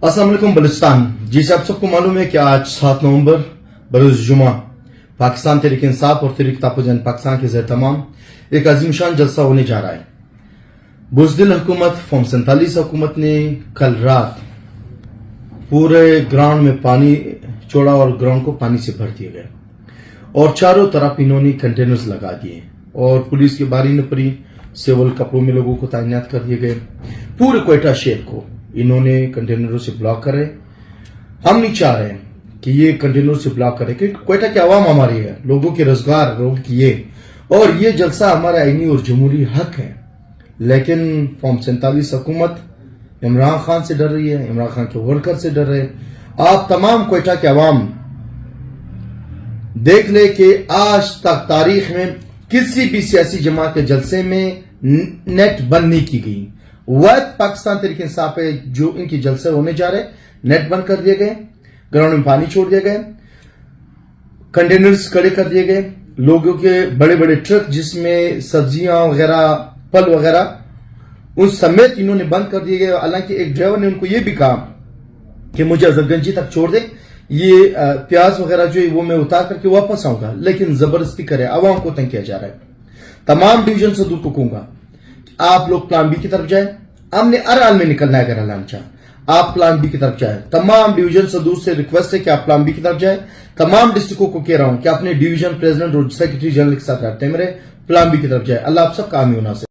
अस्सलाम वालेकुम बलुचिस्तान। जी से आप सबको मालूम है कि आज 7 नवंबर बरोज जुमा पाकिस्तान तहरीक इंसाफ और तहरीक तापुजन पाकिस्तान के ज़ेर तमाम एक अजीमशान जलसा होने जा रहा है। बुज़दिल हुकूमत फॉर्म 47 हुकूमत ने कल रात पूरे ग्राउंड में पानी छोड़ा और ग्राउंड को पानी से भर दिया गया और चारों तरफ इन्होंने कंटेनर्स लगा दिए और पुलिस की बारी न पड़ी। सिविल कपड़ों में लोगों को तैनात कर दिए गए। पूरे क्वेटा शहर को इन्होंने कंटेनरों से ब्लॉक करे। हम नहीं चाह रहे कि ये कंटेनरों से ब्लॉक करे क्योंकि क्वेटा की आवाम हमारी है, लोगों के रोजगार लोगों की ये और ये जलसा हमारा आईनी और जमहूरी हक है। लेकिन फॉर्म 47 हुकूमत इमरान खान से डर रही है, इमरान खान के वर्कर से डर रहे हैं। आप तमाम क्वेटा के अवाम देख ले कि आज तक तारीख में किसी भी सियासी जमात के जलसे में नेट बंद नहीं की गई। वक्त पाकिस्तान तहरीक इंसाफ पे जो इनके जलसे होने जा रहे नेट बंद कर दिए गए, ग्राउंड में पानी छोड़ दिए गए, कंटेनर्स खड़े कर दिए गए, लोगों के बड़े बड़े ट्रक जिसमें सब्जियां वगैरह फल वगैरह उन समेत इन्होंने बंद कर दिए गए। हालांकि एक ड्राइवर ने उनको ये भी कहा कि मुझे अजरगंजी तक छोड़ दे, ये प्याज वगैरह जो है वो मैं उतार करके वापस आऊंगा, लेकिन जबरदस्ती करे, आवाम को तंग किया जा रहा है। तमाम डिवीजन से दूर को कहूंगा आप लोग प्लान बी की तरफ जाए। हमने हर हाल में निकलना है, अगर अल्लाह चाहे आप प्लान बी की तरफ जाए। तमाम डिवीजन से दूर से रिक्वेस्ट है कि आप प्लान बी की तरफ जाए। तमाम डिस्ट्रिक्टों को कह रहा हूं कि अपने डिवीजन प्रेसिडेंट और सेक्रेटरी जनरल के साथ रहते मेरे प्लान बी की तरफ जाए। अल्लाह आप सबका आमीन होना से